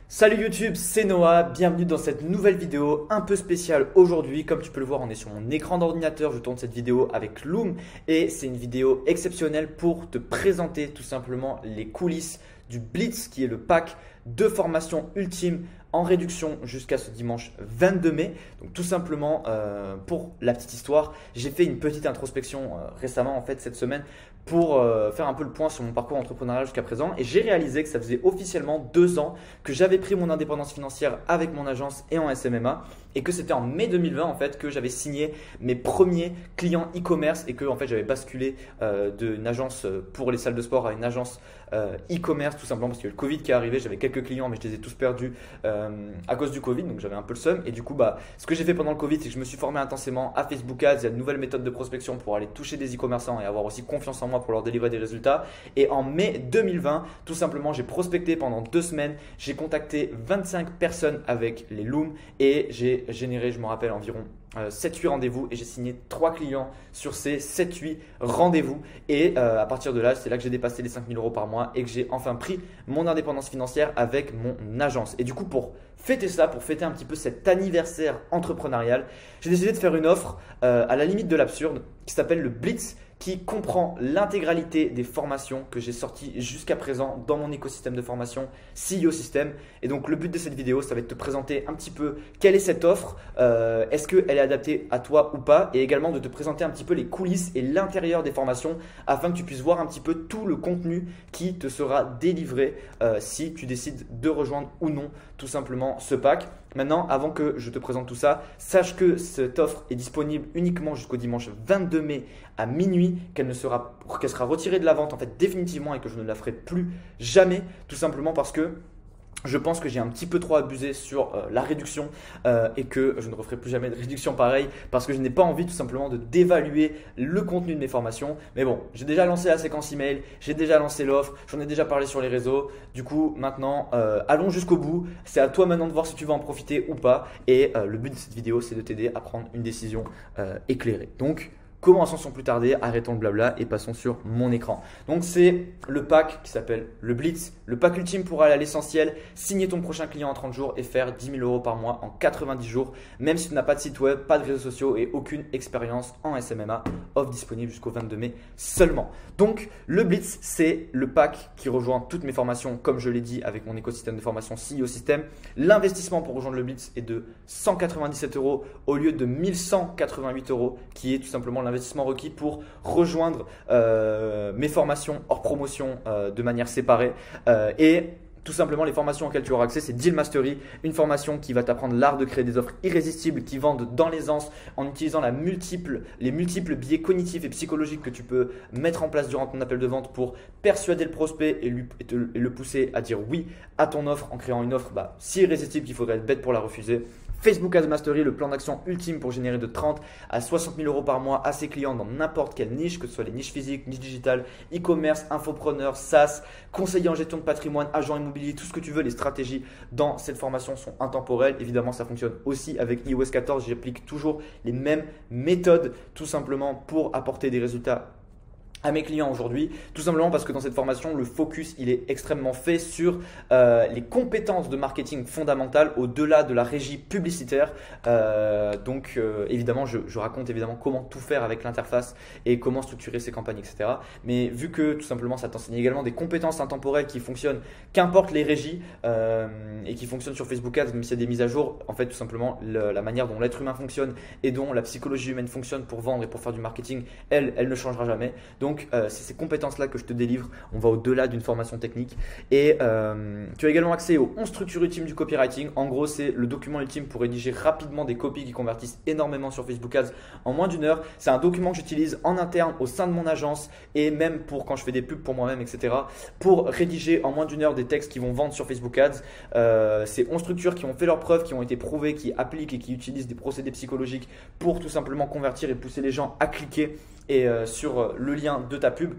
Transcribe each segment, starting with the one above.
Salut YouTube, c'est Noah, bienvenue dans cette nouvelle vidéo un peu spéciale aujourd'hui. Comme tu peux le voir, on est sur mon écran d'ordinateur, je tourne cette vidéo avec Loom et c'est une vidéo exceptionnelle pour te présenter tout simplement les coulisses du Blitz qui est le pack de formation ultime en réduction jusqu'à ce dimanche 22 mai. Donc tout simplement pour la petite histoire, j'ai fait une petite introspection récemment en fait cette semaine pour faire un peu le point sur mon parcours entrepreneurial jusqu'à présent et j'ai réalisé que ça faisait officiellement 2 ans que j'avais pris mon indépendance financière avec mon agence et en SMMA et que c'était en mai 2020 en fait que j'avais signé mes premiers clients e-commerce et que en fait j'avais basculé d'une agence pour les salles de sport à une agence e-commerce tout simplement parce qu'il y a eu le Covid qui est arrivé, j'avais quelques clients mais je les ai tous perdus à cause du Covid, donc j'avais un peu le seum et du coup ce que j'ai fait pendant le Covid c'est que je me suis formé intensément à Facebook Ads, il y a de nouvelles méthodes de prospection pour aller toucher des e-commerçants et avoir aussi confiance en moi pour leur délivrer des résultats. Et en mai 2020 tout simplement j'ai prospecté pendant 2 semaines, j'ai contacté 25 personnes avec les Loom et j'ai généré, je me rappelle, environ 7-8 rendez-vous et j'ai signé 3 clients sur ces 7-8 rendez-vous et à partir de là c'est là que j'ai dépassé les 5 000 € par mois et que j'ai enfin pris mon indépendance financière avec mon agence. Et du coup pour fêter ça, pour fêter un petit peu cet anniversaire entrepreneurial, j'ai décidé de faire une offre à la limite de l'absurde qui s'appelle le Blitz, qui comprend l'intégralité des formations que j'ai sorties jusqu'à présent dans mon écosystème de formation CEO System. Et donc le but de cette vidéo, ça va être de te présenter un petit peu quelle est cette offre, est-ce qu'elle est adaptée à toi ou pas, et également de te présenter un petit peu les coulisses et l'intérieur des formations afin que tu puisses voir un petit peu tout le contenu qui te sera délivré si tu décides de rejoindre ou non tout simplement ce pack. Maintenant, avant que je te présente tout ça, sache que cette offre est disponible uniquement jusqu'au dimanche 22 mai à minuit, qu'elle sera retirée de la vente en fait définitivement et que je ne la ferai plus jamais, tout simplement parce que je pense que j'ai un petit peu trop abusé sur la réduction et que je ne referai plus jamais de réduction pareille parce que je n'ai pas envie tout simplement de dévaluer le contenu de mes formations. Mais bon, j'ai déjà lancé la séquence email, j'ai déjà lancé l'offre, j'en ai déjà parlé sur les réseaux. Du coup, maintenant, allons jusqu'au bout. C'est à toi maintenant de voir si tu veux en profiter ou pas. Et le but de cette vidéo, c'est de t'aider à prendre une décision éclairée. Donc, commençons sans plus tarder, arrêtons le blabla et passons sur mon écran. Donc c'est le pack qui s'appelle le Blitz, le pack ultime pour aller à l'essentiel, signer ton prochain client en 30 jours et faire 10 000 € par mois en 90 jours, même si tu n'as pas de site web, pas de réseaux sociaux et aucune expérience en SMMA, offre disponible jusqu'au 22 mai seulement. Donc le Blitz, c'est le pack qui rejoint toutes mes formations, comme je l'ai dit avec mon écosystème de formation CEO System. L'investissement pour rejoindre le Blitz est de 197 € au lieu de 1188 € qui est tout simplement l'investissement requis pour rejoindre mes formations hors promotion de manière séparée et tout simplement les formations auxquelles tu auras accès, c'est Deal Mastery, une formation qui va t'apprendre l'art de créer des offres irrésistibles qui vendent dans l'aisance en utilisant les multiples biais cognitifs et psychologiques que tu peux mettre en place durant ton appel de vente pour persuader le prospect et le pousser à dire oui à ton offre en créant une offre si irrésistible qu'il faudrait être bête pour la refuser. Facebook Ads Mastery, le plan d'action ultime pour générer de 30 à 60 000 € par mois à ses clients dans n'importe quelle niche, que ce soit les niches physiques, niches digitales, e-commerce, infopreneur, SaaS, conseiller en gestion de patrimoine, agent immobilier, tout ce que tu veux. Les stratégies dans cette formation sont intemporelles. Évidemment, ça fonctionne aussi avec iOS 14. J'applique toujours les mêmes méthodes tout simplement pour apporter des résultats à mes clients aujourd'hui, tout simplement parce que dans cette formation, le focus il est extrêmement fait sur les compétences de marketing fondamentales au-delà de la régie publicitaire. Donc évidemment, je raconte évidemment comment tout faire avec l'interface et comment structurer ses campagnes, etc. Mais vu que tout simplement, ça t'enseigne également des compétences intemporelles qui fonctionnent, qu'importe les régies et qui fonctionnent sur Facebook Ads, même s'il y a des mises à jour, en fait tout simplement la manière dont l'être humain fonctionne et dont la psychologie humaine fonctionne pour vendre et pour faire du marketing, elle ne changera jamais. Donc c'est ces compétences-là que je te délivre. On va au-delà d'une formation technique. Et tu as également accès aux 11 structures ultimes du copywriting. En gros, c'est le document ultime pour rédiger rapidement des copies qui convertissent énormément sur Facebook Ads en moins d'1 heure. C'est un document que j'utilise en interne au sein de mon agence et même pour quand je fais des pubs pour moi-même, etc. Pour rédiger en moins d'1 heure des textes qui vont vendre sur Facebook Ads. C'est 11 structures qui ont fait leurs preuves, qui ont été prouvées, qui appliquent et qui utilisent des procédés psychologiques pour tout simplement convertir et pousser les gens à cliquer et sur le lien de ta pub.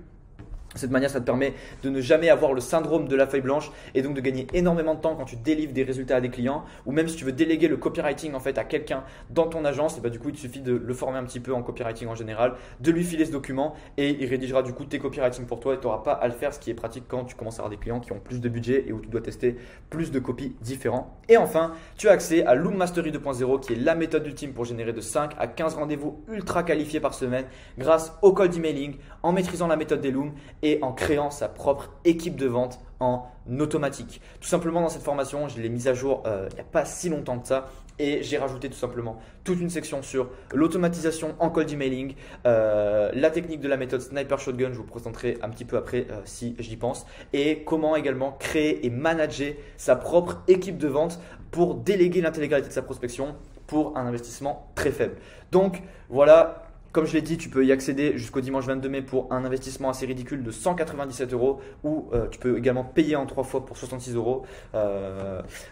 Cette manière, ça te permet de ne jamais avoir le syndrome de la feuille blanche et donc de gagner énormément de temps quand tu délivres des résultats à des clients ou même si tu veux déléguer le copywriting en fait à quelqu'un dans ton agence, et bah, du coup, il te suffit de le former un petit peu en copywriting en général, de lui filer ce document et il rédigera du coup tes copywriting pour toi et tu n'auras pas à le faire, ce qui est pratique quand tu commences à avoir des clients qui ont plus de budget et où tu dois tester plus de copies différents. Et enfin, tu as accès à Loom Mastery 2.0 qui est la méthode ultime pour générer de 5 à 15 rendez-vous ultra qualifiés par semaine grâce au cold emailing, en maîtrisant la méthode des Loom et en créant sa propre équipe de vente en automatique. Tout simplement dans cette formation, je l'ai mise à jour il n'y a pas si longtemps que ça et j'ai rajouté tout simplement toute une section sur l'automatisation en cold emailing, la technique de la méthode Sniper Shotgun, je vous présenterai un petit peu après si j'y pense, et comment également créer et manager sa propre équipe de vente pour déléguer l'intégralité de sa prospection pour un investissement très faible. Donc voilà. Comme je l'ai dit, tu peux y accéder jusqu'au dimanche 22 mai pour un investissement assez ridicule de 197 € ou tu peux également payer en 3 fois pour 66 €.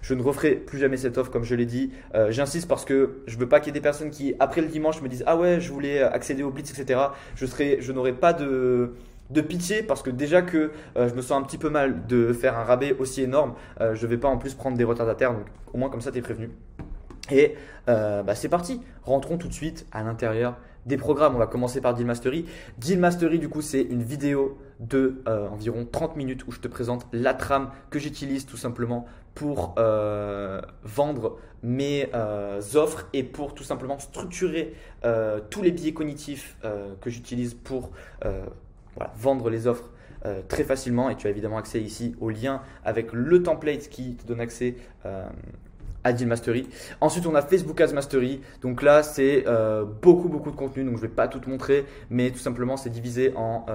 Je ne referai plus jamais cette offre comme je l'ai dit. J'insiste parce que je ne veux pas qu'il y ait des personnes qui, après le dimanche, me disent « Ah ouais, je voulais accéder au Blitz, etc. » Je n'aurai pas de pitié parce que déjà que je me sens un petit peu mal de faire un rabais aussi énorme. Je ne vais pas en plus prendre des retardataires, donc au moins comme ça, tu es prévenu. Et c'est parti, rentrons tout de suite à l'intérieur des programmes. On va commencer par Deal Mastery. Deal Mastery, du coup, c'est une vidéo de environ 30 minutes où je te présente la trame que j'utilise tout simplement pour vendre mes offres et pour tout simplement structurer tous les biais cognitifs que j'utilise pour vendre les offres très facilement. Et tu as évidemment accès ici au lien avec le template qui te donne accès à Deal Mastery. Ensuite, on a Facebook Ads Mastery. Donc là, c'est beaucoup de contenu. Donc, je ne vais pas tout te montrer, mais tout simplement, c'est divisé en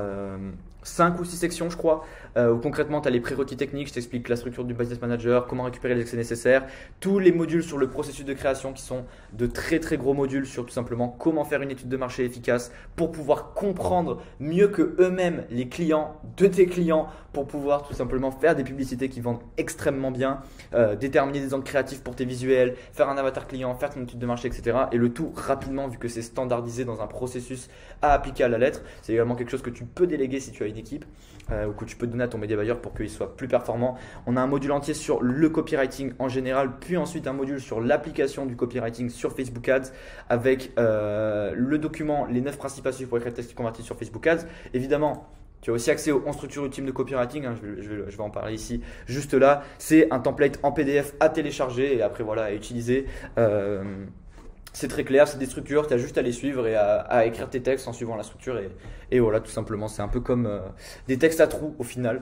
5 ou 6 sections, je crois, où concrètement, tu as les prérequis techniques, je t'explique la structure du Business Manager, comment récupérer les accès nécessaires, tous les modules sur le processus de création qui sont de très gros modules sur tout simplement comment faire une étude de marché efficace pour pouvoir comprendre mieux que eux-mêmes les clients de tes clients pour pouvoir tout simplement faire des publicités qui vendent extrêmement bien, déterminer des angles créatifs pour tes visuels, faire un avatar client, faire ton étude de marché, etc. Et le tout rapidement vu que c'est standardisé dans un processus à appliquer à la lettre. C'est également quelque chose que tu peux déléguer si tu as une équipe ou que tu peux donner à ton média buyer pour qu'il soit plus performant. On a un module entier sur le copywriting en général, puis ensuite un module sur l'application du copywriting sur Facebook Ads avec le document, les 9 principes astuces pour écrire des textes convertis sur Facebook Ads. Évidemment, tu as aussi accès aux 11 structures ultimes de copywriting, je vais en parler ici, juste là. C'est un template en PDF à télécharger et après voilà à utiliser. C'est très clair, c'est des structures, tu as juste à les suivre et à écrire tes textes en suivant la structure et voilà, tout simplement. C'est un peu comme des textes à trous au final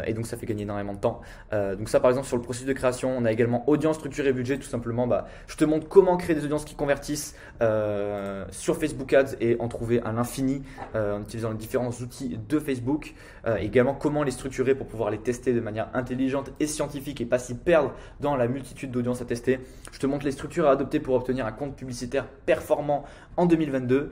et donc ça fait gagner énormément de temps. Donc ça par exemple sur le processus de création, on a également audience, structure et budget. Tout simplement, je te montre comment créer des audiences qui convertissent sur Facebook Ads et en trouver à l'infini en utilisant les différents outils de Facebook. Également comment les structurer pour pouvoir les tester de manière intelligente et scientifique et pas s'y perdre dans la multitude d'audiences à tester. Je te montre les structures à adopter pour obtenir un compte publicitaire performant en 2022,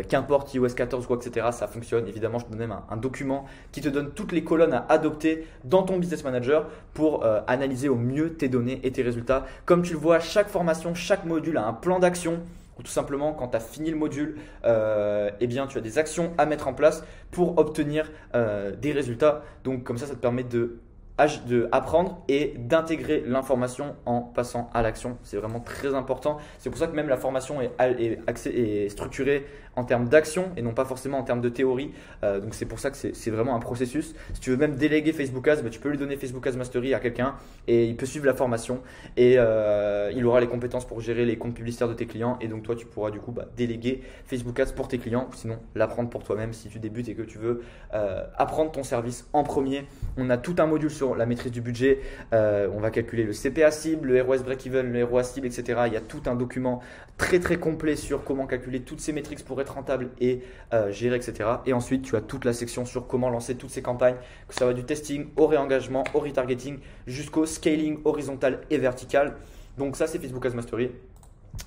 qu'importe iOS 14 ou etc. Ça fonctionne. Évidemment, je te donne même un document qui te donne toutes les colonnes à adopter dans ton Business Manager pour analyser au mieux tes données et tes résultats. Comme tu le vois, chaque formation, chaque module a un plan d'action. Tout simplement, quand tu as fini le module, eh bien, tu as des actions à mettre en place pour obtenir des résultats. Donc, comme ça te permet de apprendre et d'intégrer l'information en passant à l'action. C'est vraiment très important. C'est pour ça que même la formation est structurée en termes d'action et non pas forcément en termes de théorie. Donc c'est pour ça que c'est vraiment un processus. Si tu veux même déléguer Facebook Ads, tu peux lui donner Facebook Ads Mastery à quelqu'un et il peut suivre la formation et il aura les compétences pour gérer les comptes publicitaires de tes clients et donc toi tu pourras du coup déléguer Facebook Ads pour tes clients ou sinon l'apprendre pour toi-même si tu débutes et que tu veux apprendre ton service en premier. On a tout un module sur la maîtrise du budget, on va calculer le CPA cible, le ROS break-even, le ROA cible, etc. Il y a tout un document très complet sur comment calculer toutes ces métriques pour être rentable et gérer, etc. Et ensuite, tu as toute la section sur comment lancer toutes ces campagnes, que ça va du testing au réengagement, au retargeting, jusqu'au scaling horizontal et vertical. Donc ça, c'est Facebook Ads Mastery.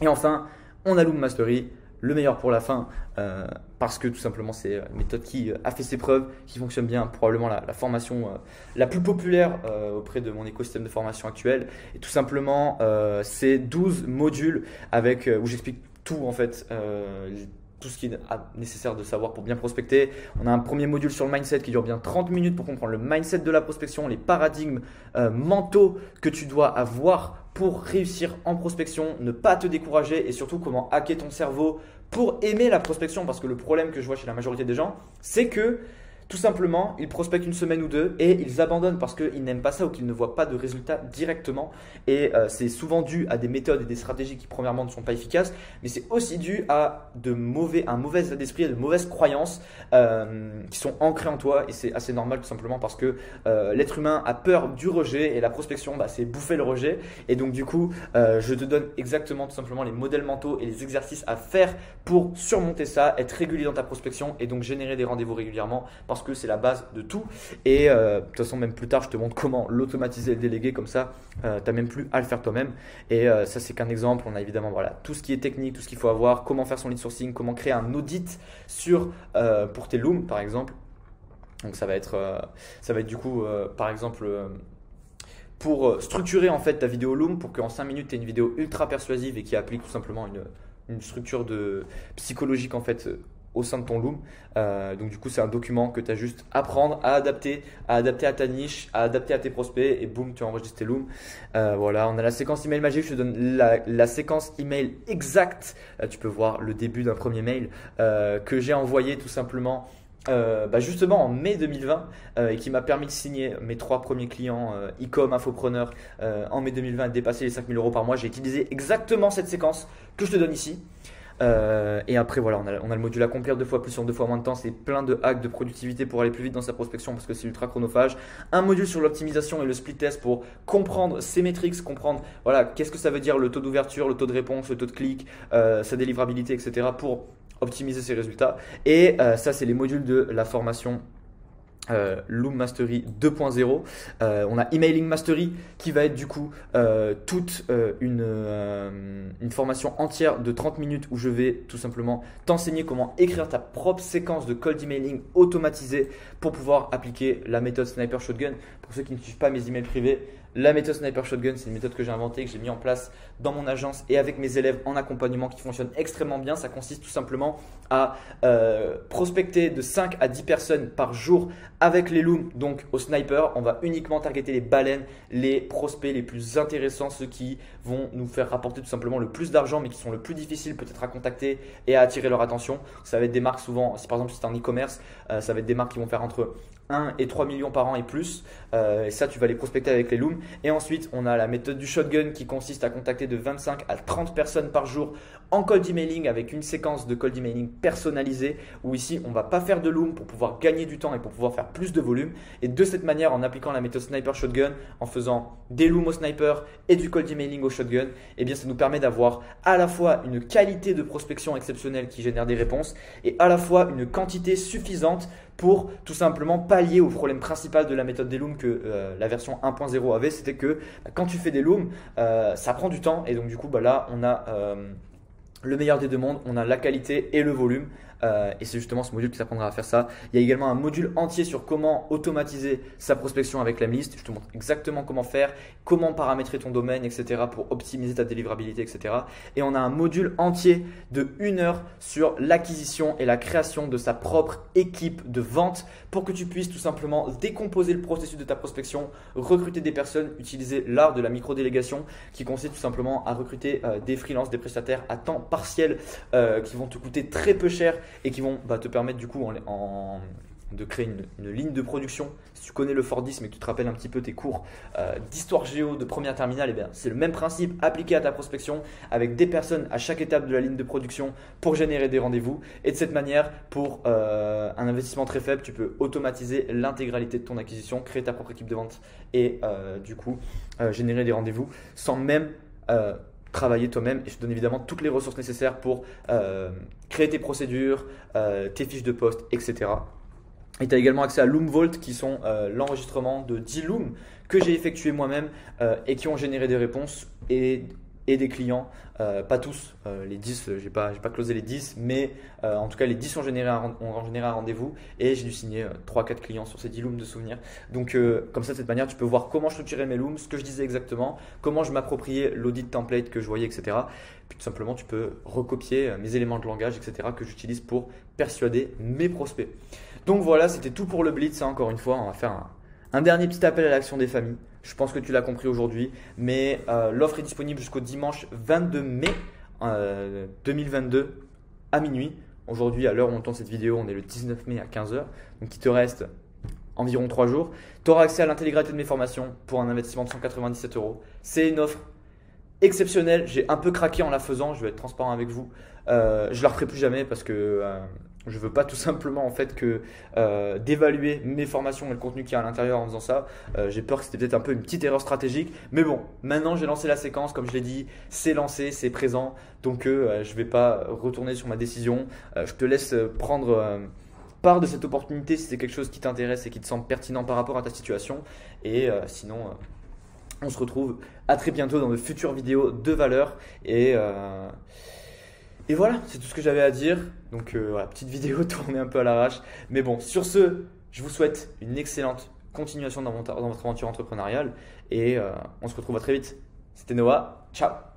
Et enfin, on a Loom Mastery, le meilleur pour la fin, parce que tout simplement, c'est une méthode qui a fait ses preuves, qui fonctionne bien, probablement la formation la plus populaire auprès de mon écosystème de formation actuel. Et tout simplement, c'est 12 modules où j'explique tout en fait. tout ce qui est nécessaire de savoir pour bien prospecter. On a un premier module sur le mindset qui dure bien 30 minutes pour comprendre le mindset de la prospection, les paradigmes mentaux que tu dois avoir pour réussir en prospection, ne pas te décourager et surtout comment hacker ton cerveau pour aimer la prospection. Parce que le problème que je vois chez la majorité des gens, c'est que tout simplement, ils prospectent une semaine ou deux et ils abandonnent parce qu'ils n'aiment pas ça ou qu'ils ne voient pas de résultats directement. Et c'est souvent dû à des méthodes et des stratégies qui, premièrement, ne sont pas efficaces, mais c'est aussi dû à un mauvais état d'esprit et de mauvaises croyances qui sont ancrées en toi. Et c'est assez normal tout simplement parce que l'être humain a peur du rejet et la prospection, c'est bouffer le rejet. Et donc, du coup, je te donne exactement tout simplement les modèles mentaux et les exercices à faire pour surmonter ça, être régulier dans ta prospection et donc générer des rendez-vous régulièrement. Parce que c'est la base de tout et de toute façon même plus tard je te montre comment l'automatiser et le déléguer, comme ça tu n'as même plus à le faire toi-même et ça c'est qu'un exemple. On a évidemment tout ce qui est technique, tout ce qu'il faut avoir, comment faire son lead sourcing, comment créer un audit pour tes looms par exemple. Donc ça va être du coup par exemple pour structurer en fait ta vidéo loom pour qu'en 5 minutes tu aies une vidéo ultra persuasive et qui applique tout simplement une structure psychologique en fait au sein de ton loom. Donc du coup c'est un document que tu as juste à prendre, à adapter à ta niche, à adapter à tes prospects et boum, tu enregistres tes looms. Voilà, on a la séquence email magique. Je te donne la séquence email exacte. Tu peux voir le début d'un premier mail que j'ai envoyé tout simplement justement en mai 2020 et qui m'a permis de signer mes 3 premiers clients e-com infopreneur en mai 2020 et de dépasser les 5 000 € par mois. J'ai utilisé exactement cette séquence que je te donne ici. Et après voilà, on a le module accomplir 2 fois plus en 2 fois moins de temps. C'est plein de hacks de productivité pour aller plus vite dans sa prospection parce que c'est ultra chronophage. Un module sur l'optimisation et le split test pour comprendre ces métriques, comprendre voilà, qu'est-ce que ça veut dire le taux d'ouverture, le taux de réponse, le taux de clic, sa délivrabilité, etc. pour optimiser ses résultats. Et ça c'est les modules de la formation Loom Mastery 2.0. On a Emailing Mastery qui va être du coup toute une formation entière de 30 minutes où je vais tout simplement t'enseigner comment écrire ta propre séquence de cold emailing automatisée pour pouvoir appliquer la méthode Sniper Shotgun. Pour ceux qui ne suivent pas mes emails privés, la méthode Sniper Shotgun, c'est une méthode que j'ai inventée, que j'ai mis en place dans mon agence et avec mes élèves en accompagnement, qui fonctionne extrêmement bien. Ça consiste tout simplement à prospecter de 5 à 10 personnes par jour avec les looms. Donc au sniper, on va uniquement targeter les baleines, les prospects les plus intéressants, ceux qui vont nous faire rapporter tout simplement le plus d'argent mais qui sont le plus difficiles peut-être à contacter et à attirer leur attention. Ça va être des marques souvent, si par exemple si c'est en e-commerce, ça va être des marques qui vont faire entre 1 et 3 millions par an et plus, et ça tu vas les prospecter avec les looms. Et ensuite on a la méthode du shotgun qui consiste à contacter de 25 à 30 personnes par jour en cold emailing avec une séquence de cold emailing personnalisée où ici on va pas faire de loom pour pouvoir gagner du temps et pour pouvoir faire plus de volume. Et de cette manière, en appliquant la méthode sniper shotgun, en faisant des looms au sniper et du cold emailing au shotgun, eh bien ça nous permet d'avoir à la fois une qualité de prospection exceptionnelle qui génère des réponses et à la fois une quantité suffisante pour tout simplement pallier au problème principal de la méthode des looms que la version 1.0 avait. C'était que quand tu fais des looms, ça prend du temps et donc du coup là on a le meilleur des deux mondes, on a la qualité et le volume. Et c'est justement ce module qui t'apprendra à faire ça. Il y a également un module entier sur comment automatiser sa prospection avec l'Emlist. Je te montre exactement comment faire, comment paramétrer ton domaine, etc. pour optimiser ta délivrabilité, etc. Et on a un module entier de 1 heure sur l'acquisition et la création de sa propre équipe de vente pour que tu puisses tout simplement décomposer le processus de ta prospection, recruter des personnes, utiliser l'art de la micro-délégation qui consiste tout simplement à recruter des freelances, des prestataires à temps partiel qui vont te coûter très peu cher et qui vont te permettre du coup de créer une ligne de production. Si tu connais le Fordisme et que tu te rappelles un petit peu tes cours d'histoire géo de première terminale, eh bien, c'est le même principe appliqué à ta prospection avec des personnes à chaque étape de la ligne de production pour générer des rendez-vous. Et de cette manière, pour un investissement très faible, tu peux automatiser l'intégralité de ton acquisition, créer ta propre équipe de vente et du coup générer des rendez-vous sans même travailler toi-même. Et je te donne évidemment toutes les ressources nécessaires pour créer tes procédures, tes fiches de poste, etc. Et tu as également accès à LoomVault qui sont l'enregistrement de 10 looms que j'ai effectué moi-même et qui ont généré des réponses et et des clients, pas tous, les 10, j'ai pas closé les 10, mais en tout cas les 10 ont généré un rendez-vous et j'ai dû signer 3-4 clients sur ces 10 looms de souvenirs. Donc comme ça de cette manière tu peux voir comment je structurais mes looms, ce que je disais exactement, comment je m'appropriais l'audit template que je voyais, etc. Puis tout simplement tu peux recopier mes éléments de langage, etc. que j'utilise pour persuader mes prospects. Donc voilà, c'était tout pour le Blitz, hein. Encore une fois, on va faire un dernier petit appel à l'action des familles. Je pense que tu l'as compris aujourd'hui, mais l'offre est disponible jusqu'au dimanche 22 mai 2022 à minuit. Aujourd'hui, à l'heure où on tourne cette vidéo, on est le 19 mai à 15 h. Donc il te reste environ 3 jours. Tu auras accès à l'intégralité de mes formations pour un investissement de 197 €. C'est une offre exceptionnelle. J'ai un peu craqué en la faisant, je vais être transparent avec vous. Je la referai plus jamais parce que je veux pas tout simplement en fait que d'évaluer mes formations et le contenu qu'il y a à l'intérieur en faisant ça. J'ai peur que c'était peut-être un peu une petite erreur stratégique. Mais bon, maintenant j'ai lancé la séquence, comme je l'ai dit, c'est lancé, c'est présent. Donc je vais pas retourner sur ma décision. Je te laisse prendre part de cette opportunité si c'est quelque chose qui t'intéresse et qui te semble pertinent par rapport à ta situation. Et sinon, on se retrouve à très bientôt dans de futures vidéos de valeur. Et voilà, c'est tout ce que j'avais à dire. Donc voilà, petite vidéo tournée un peu à l'arrache. Mais bon, sur ce, je vous souhaite une excellente continuation dans votre aventure entrepreneuriale. Et on se retrouve à très vite. C'était Noah, ciao!